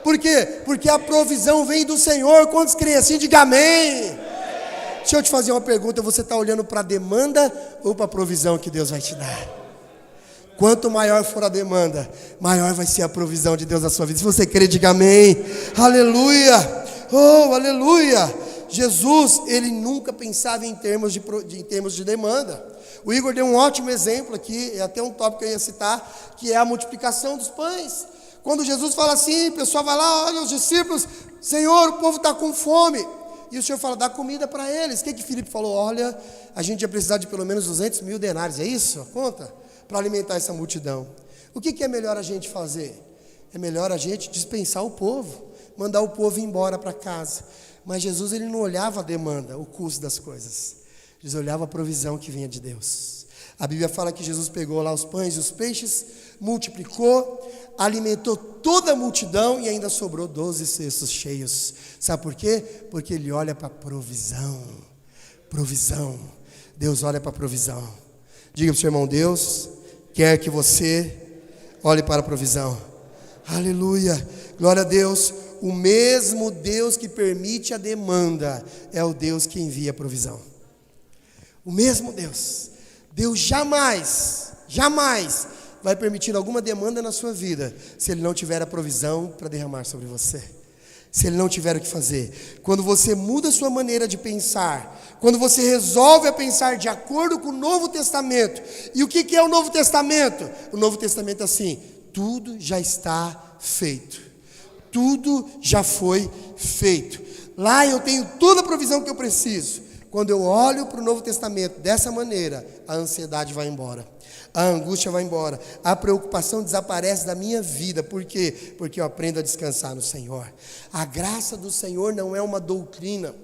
S1: Por quê? Porque a provisão vem do Senhor. Quantos creem assim? Diga amém. Deixa eu te fazer uma pergunta, você está olhando para a demanda ou para a provisão que Deus vai te dar? Quanto maior for a demanda, maior vai ser a provisão de Deus na sua vida. Se você crê, diga amém. Aleluia, oh, aleluia. Jesus, ele nunca pensava em termos de demanda. O Igor deu um ótimo exemplo aqui, é até um tópico que eu ia citar, que é a multiplicação dos pães. Quando Jesus fala assim, o pessoal vai lá, olha os discípulos, Senhor, o povo está com fome. E o Senhor fala, dá comida para eles. O que Filipe falou? Olha, a gente ia precisar de pelo menos 200 mil denários, é isso? A conta? Para alimentar essa multidão. O que é melhor a gente fazer? É melhor a gente dispensar o povo. mandar o povo ir embora para casa. Mas Jesus, ele não olhava a demanda, o custo das coisas. Jesus olhava a provisão que vinha de Deus. A Bíblia fala que Jesus pegou lá os pães e os peixes, multiplicou, alimentou toda a multidão e ainda sobrou 12 cestos cheios. Sabe por quê? Porque ele olha para a provisão. Provisão. Deus olha para a provisão. Diga para o seu irmão, Deus quer que você olhe para a provisão. Aleluia. Glória a Deus. O mesmo Deus que permite a demanda é o Deus que envia a provisão. O mesmo Deus. Deus jamais vai permitir alguma demanda na sua vida se Ele não tiver a provisão para derramar sobre você. Se Ele não tiver o que fazer. Quando você muda a sua maneira de pensar, quando você resolve a pensar de acordo com o Novo Testamento. E o que é o Novo Testamento? O Novo Testamento é assim: tudo já está feito. Tudo já foi feito. Lá eu tenho toda a provisão que eu preciso. Quando eu olho para o Novo Testamento dessa maneira, a ansiedade vai embora, a angústia vai embora, a preocupação desaparece da minha vida. Por quê? Porque eu aprendo a descansar no Senhor. A graça do Senhor não é uma doutrina.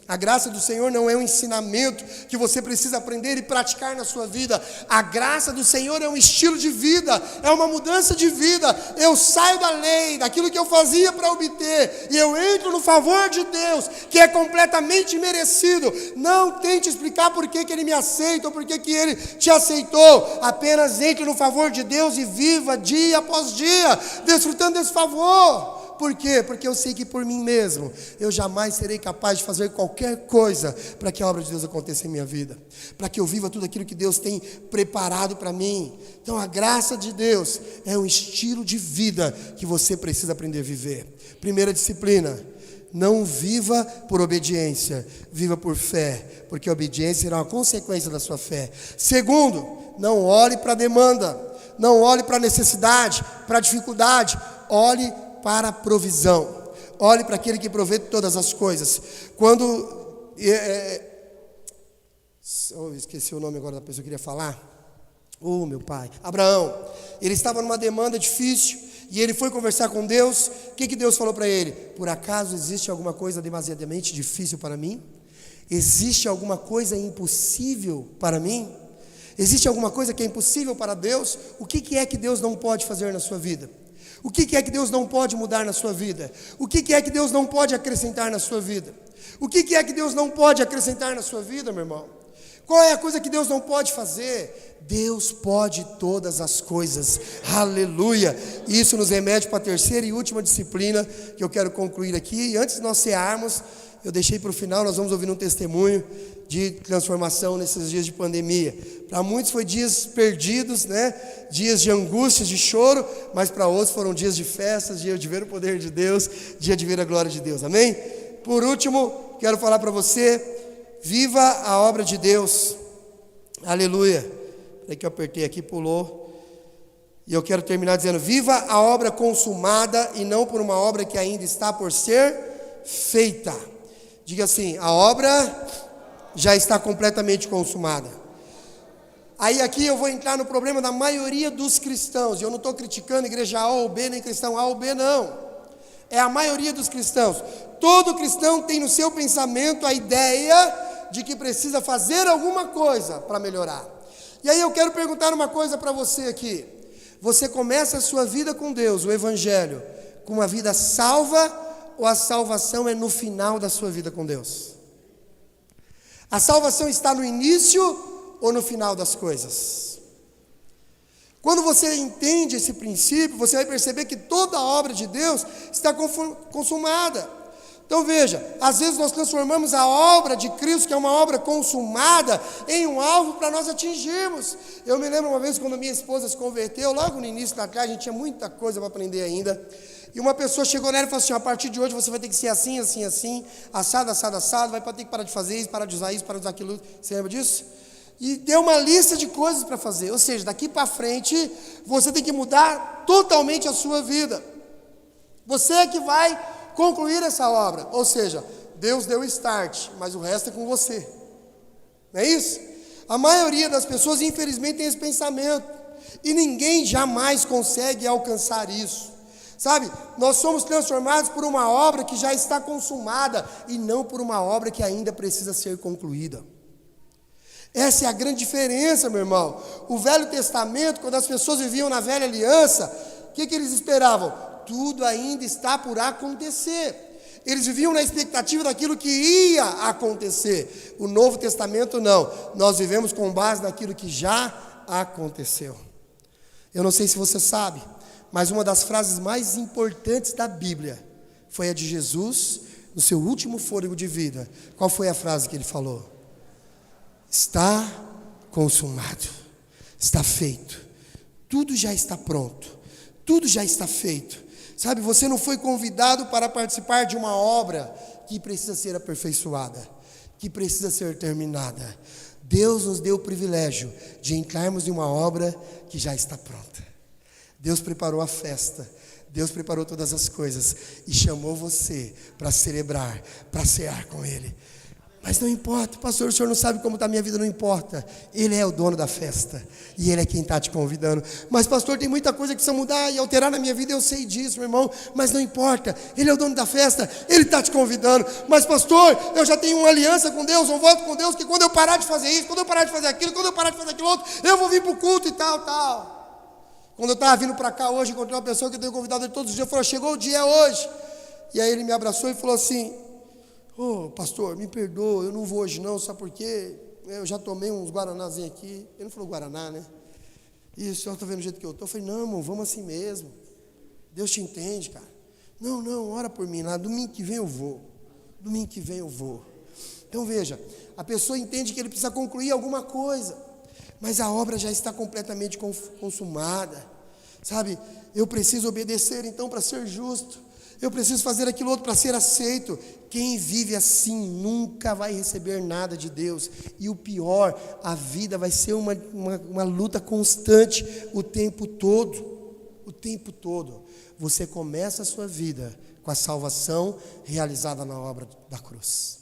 S1: A graça do Senhor não é um ensinamento que você precisa aprender e praticar na sua vida. A graça do Senhor é um estilo de vida, é uma mudança de vida. Eu saio da lei, daquilo que eu fazia para obter, e eu entro no favor de Deus, que é completamente merecido. Não tente explicar por que Ele me aceita ou por que Ele te aceitou. Apenas entre no favor de Deus e viva dia após dia, desfrutando desse favor. Por quê? Porque eu sei que por mim mesmo eu jamais serei capaz de fazer qualquer coisa para que a obra de Deus aconteça em minha vida, para que eu viva tudo aquilo que Deus tem preparado para mim. Então a graça de Deus é um estilo de vida que você precisa aprender a viver. Primeira disciplina: não viva por obediência, viva por fé, porque a obediência será uma consequência da sua fé. Segundo, não olhe para a demanda, não olhe para a necessidade, para a dificuldade, olhe para a provisão. Olhe para aquele que provê todas as coisas. Quando esqueci o nome agora da pessoa que eu queria falar. Meu pai, Abraão, ele estava numa demanda difícil e ele foi conversar com Deus. O que Deus falou para ele? Por acaso existe alguma coisa demasiadamente difícil para mim? Existe alguma coisa impossível para mim? Existe alguma coisa que é impossível para Deus? O que é que Deus não pode fazer na sua vida? O que é que Deus não pode mudar na sua vida? O que é que Deus não pode acrescentar na sua vida? O que é que Deus não pode acrescentar na sua vida, meu irmão? Qual é a coisa que Deus não pode fazer? Deus pode todas as coisas. Aleluia! Isso nos remete para a terceira e última disciplina que eu quero concluir aqui. E antes de nós cearmos, eu deixei para o final, nós vamos ouvir um testemunho de transformação nesses dias de pandemia. Para muitos foi dias perdidos, né? Dias de angústias, de choro, mas para outros foram dias de festas, dia de ver o poder de Deus, dia de ver a glória de Deus, amém? Por último, quero falar para você: viva a obra de Deus. Aleluia. Peraí que eu apertei aqui, pulou. E eu quero terminar dizendo: viva a obra consumada e não por uma obra que ainda está por ser feita. Diga assim: a obra já está completamente consumada. Aí aqui eu vou entrar no problema da maioria dos cristãos. E eu não estou criticando igreja A ou B, nem cristão A ou B, não. É a maioria dos cristãos. Todo cristão tem no seu pensamento a ideia de que precisa fazer alguma coisa para melhorar. E aí eu quero perguntar uma coisa para você aqui. Você começa a sua vida com Deus, o Evangelho, com uma vida salva, ou a salvação é no final da sua vida com Deus? A salvação está no início ou no final das coisas? Quando você entende esse princípio, você vai perceber que toda a obra de Deus está consumada. Então veja, às vezes nós transformamos a obra de Cristo, que é uma obra consumada, em um alvo para nós atingirmos. Eu me lembro uma vez quando minha esposa se converteu, logo no início da casa, a gente tinha muita coisa para aprender ainda. E uma pessoa chegou nela e falou assim: a partir de hoje você vai ter que ser assim, assim, assim, assado, assado, assado, vai ter que parar de fazer isso, parar de usar isso, parar de usar aquilo. Você lembra disso? E deu uma lista de coisas para fazer. Ou seja, daqui para frente, você tem que mudar totalmente a sua vida. Você é que vai concluir essa obra. Ou seja, Deus deu o start, mas o resto é com você. Não é isso? A maioria das pessoas, infelizmente, tem esse pensamento. E ninguém jamais consegue alcançar isso. Sabe, nós somos transformados por uma obra que já está consumada e não por uma obra que ainda precisa ser concluída. Essa é a grande diferença, meu irmão. O Velho Testamento, quando as pessoas viviam na velha aliança, o que eles esperavam? Tudo ainda está por acontecer. Eles viviam na expectativa daquilo que ia acontecer. O Novo Testamento não. Nós vivemos com base naquilo que já aconteceu. Eu não sei se você sabe, mas uma das frases mais importantes da Bíblia foi a de Jesus no seu último fôlego de vida. Qual foi a frase que ele falou? Está consumado, está feito, tudo já está pronto, tudo já está feito. Sabe, você não foi convidado para participar de uma obra que precisa ser aperfeiçoada, que precisa ser terminada. Deus nos deu o privilégio de entrarmos em uma obra que já está pronta. Deus preparou a festa, Deus preparou todas as coisas e chamou você para celebrar, para cear com Ele. Mas não importa, pastor, o senhor não sabe como está a minha vida, não importa. Ele é o dono da festa e Ele é quem está te convidando. Mas pastor, tem muita coisa que precisa mudar e alterar na minha vida, eu sei disso, meu irmão. Mas não importa, Ele é o dono da festa, Ele está te convidando. Mas pastor, eu já tenho uma aliança com Deus, um voto com Deus, que quando eu parar de fazer isso, quando eu parar de fazer aquilo, quando eu parar de fazer aquilo outro, eu vou vir para o culto e tal. Quando eu estava vindo para cá hoje, encontrei uma pessoa que eu tenho convidado ele todos os dias, falou, chegou o dia hoje. E aí ele me abraçou e falou assim, pastor, me perdoa, eu não vou hoje não, sabe por quê? Eu já tomei uns guaranazinhos aqui. Ele não falou guaraná, né? E o senhor está vendo do jeito que eu estou? Eu falei, não, irmão, vamos assim mesmo. Deus te entende, cara. Não, ora por mim, domingo que vem eu vou. Domingo que vem eu vou. Então veja, a pessoa entende que ele precisa concluir alguma coisa, mas a obra já está completamente consumada. Sabe, eu preciso obedecer então para ser justo. Eu preciso fazer aquilo outro para ser aceito. Quem vive assim nunca vai receber nada de Deus. E o pior, a vida vai ser uma luta constante o tempo todo. O tempo todo. Você começa a sua vida com a salvação realizada na obra da cruz.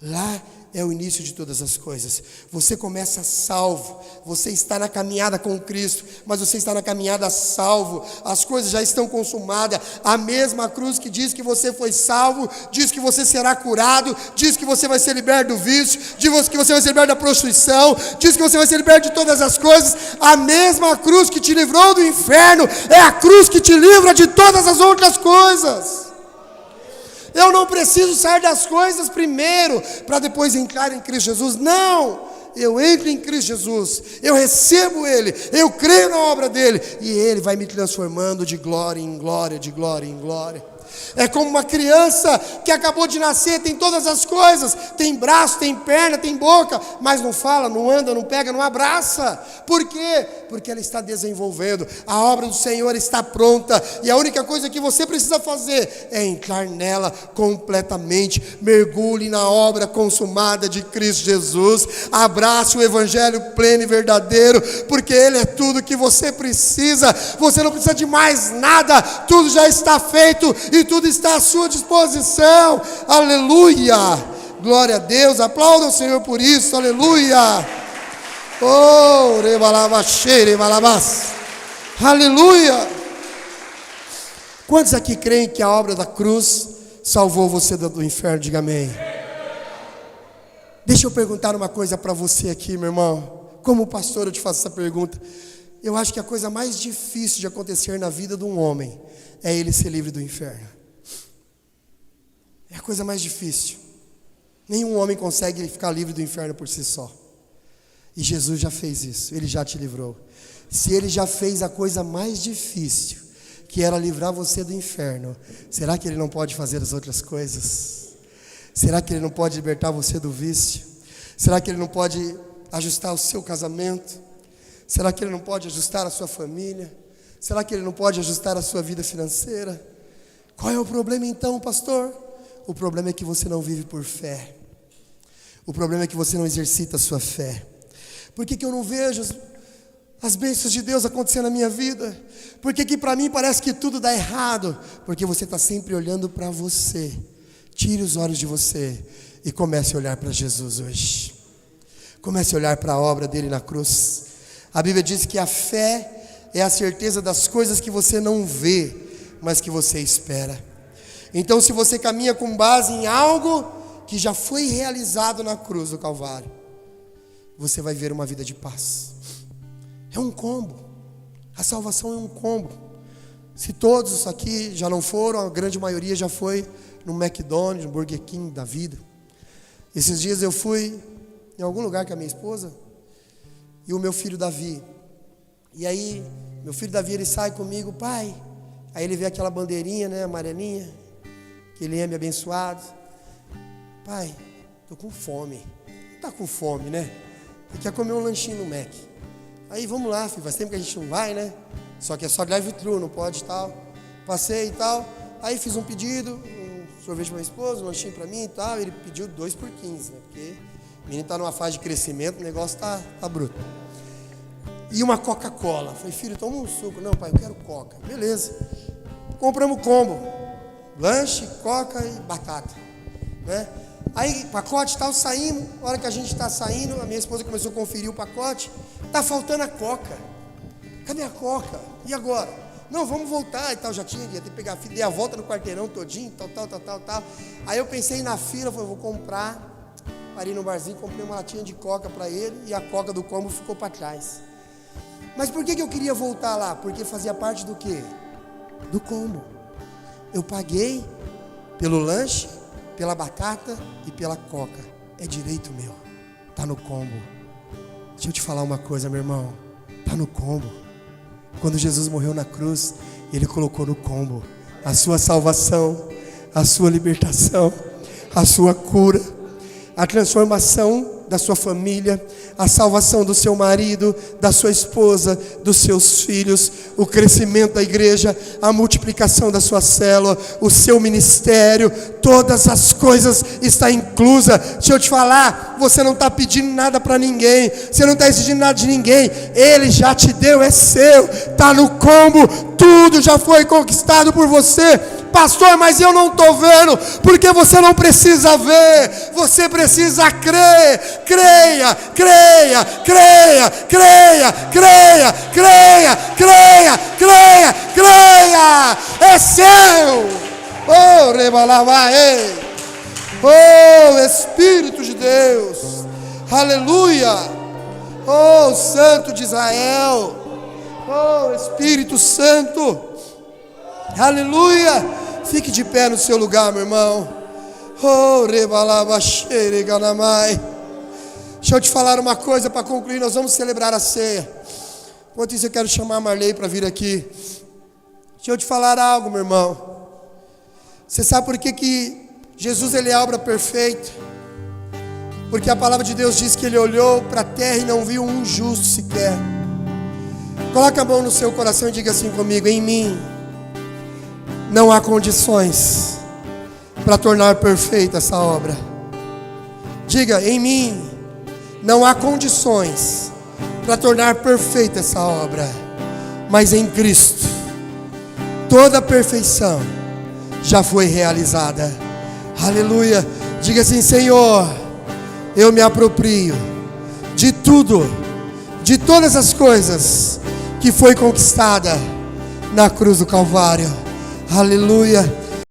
S1: Lá é o início de todas as coisas. Você começa salvo, você está na caminhada com Cristo, mas você está na caminhada salvo, as coisas já estão consumadas. A mesma cruz que diz que você foi salvo, diz que você será curado, diz que você vai ser liberto do vício, diz que você vai ser liberto da prostituição, diz que você vai ser liberto de todas as coisas. A mesma cruz que te livrou do inferno é a cruz que te livra de todas as outras coisas. Eu não preciso sair das coisas primeiro para depois entrar em Cristo Jesus. Não, eu entro em Cristo Jesus, eu recebo Ele, eu creio na obra dEle e Ele vai me transformando de glória em glória, de glória em glória. É como uma criança que acabou de nascer, tem todas as coisas, tem braço, tem perna, tem boca, mas não fala, não anda, não pega, não abraça. Por quê? Porque ela está desenvolvendo, a obra do Senhor está pronta, e a única coisa que você precisa fazer é entrar nela completamente. Mergulhe na obra consumada de Cristo Jesus, abrace o Evangelho pleno e verdadeiro, porque Ele é tudo que você precisa. Você não precisa de mais nada, tudo já está feito e tudo está à sua disposição. Aleluia, glória a Deus, aplauda o Senhor por isso, aleluia. Oh, aleluia. Quantos aqui creem que a obra da cruz salvou você do inferno? Diga amém. Deixa eu perguntar uma coisa para você aqui, meu irmão. Como pastor eu te faço essa pergunta. Eu acho que a coisa mais difícil de acontecer na vida de um homem é ele ser livre do inferno. É a coisa mais difícil. Nenhum homem consegue ficar livre do inferno por si só. E Jesus já fez isso, Ele já te livrou. Se Ele já fez a coisa mais difícil, que era livrar você do inferno, será que Ele não pode fazer as outras coisas? Será que Ele não pode libertar você do vício? Será que Ele não pode ajustar o seu casamento? Será que Ele não pode ajustar a sua família? Será que Ele não pode ajustar a sua vida financeira? Qual é o problema então, pastor? O problema é que você não vive por fé. O problema é que você não exercita a sua fé. Por que eu não vejo as bênçãos de Deus acontecendo na minha vida? Por que para mim parece que tudo dá errado? Porque você está sempre olhando para você. Tire os olhos de você e comece a olhar para Jesus hoje. Comece a olhar para a obra dele na cruz. A Bíblia diz que a fé é a certeza das coisas que você não vê, mas que você espera. Então, se você caminha com base em algo que já foi realizado na cruz do Calvário, você vai ver uma vida de paz. É um combo. A salvação é um combo. Se todos aqui já não foram, a grande maioria já foi no McDonald's, no Burger King da vida. Esses dias eu fui em algum lugar com a minha esposa e o meu filho Davi. E aí, meu filho Davi, ele sai comigo, pai. Aí ele vê aquela bandeirinha, né, amarelinha, que ele é me abençoado. Pai, tô com fome. Não tá com fome, né? Ele quer comer um lanchinho no Mac. Aí vamos lá, filho, faz tempo que a gente não vai, né? Só que é só drive-thru, não pode e tal. Passei e tal. Aí fiz um pedido, um sorvete para minha esposa, um lanchinho para mim e tal. Ele pediu 2 por 15, né? Porque o menino tá numa fase de crescimento, o negócio tá bruto. E uma Coca-Cola. Falei, filho, toma um suco. Não, pai, eu quero Coca. Beleza. Compramos combo. Lanche, Coca e batata. Né? Aí, pacote e tal, saímos. Na hora que a gente está saindo, a minha esposa começou a conferir o pacote. Tá faltando a Coca. Cadê a Coca? E agora? Não, vamos voltar e tal. Já ia ter que pegar a fila. Dei a volta no quarteirão todinho, tal. Aí eu pensei na fila, falei, vou comprar. Parei no barzinho, comprei uma latinha de Coca para ele. E a Coca do combo ficou para trás. Mas por que eu queria voltar lá? Porque fazia parte do quê? Do combo. Eu paguei pelo lanche, pela batata e pela Coca. É direito meu. Está no combo. Deixa eu te falar uma coisa, meu irmão. Está no combo. Quando Jesus morreu na cruz, Ele colocou no combo a sua salvação, a sua libertação, a sua cura, a transformação da sua família, a salvação do seu marido, da sua esposa, dos seus filhos, o crescimento da igreja, a multiplicação da sua célula, o seu ministério, todas as coisas está inclusa. Deixa eu te falar, você não está pedindo nada para ninguém, você não está exigindo nada de ninguém, Ele já te deu, é seu, está no combo, tudo já foi conquistado por você. Pastor, mas eu não estou vendo, porque você não precisa ver, você precisa crer. Creia, creia, creia, creia, creia, creia, creia, creia, creia, é seu. Oh, rebalabaê, oh, Espírito de Deus, aleluia, oh, Santo de Israel, oh, Espírito Santo, aleluia. Fique de pé no seu lugar, meu irmão. Oh, rebalabaxere ganamai. Deixa eu te falar uma coisa para concluir, nós vamos celebrar a ceia. Enquanto isso eu quero chamar a Marley para vir aqui. Deixa eu te falar algo, meu irmão. Você sabe por que Jesus ele é a obra perfeita? Porque a palavra de Deus diz que Ele olhou para a terra e não viu um justo sequer. Coloca a mão no seu coração e diga assim comigo: em mim não há condições para tornar perfeita essa obra. Diga, em mim não há condições para tornar perfeita essa obra, mas em Cristo toda a perfeição já foi realizada. Aleluia. Diga assim: Senhor, eu me aproprio de tudo, de todas as coisas que foi conquistada na cruz do Calvário. Aleluia.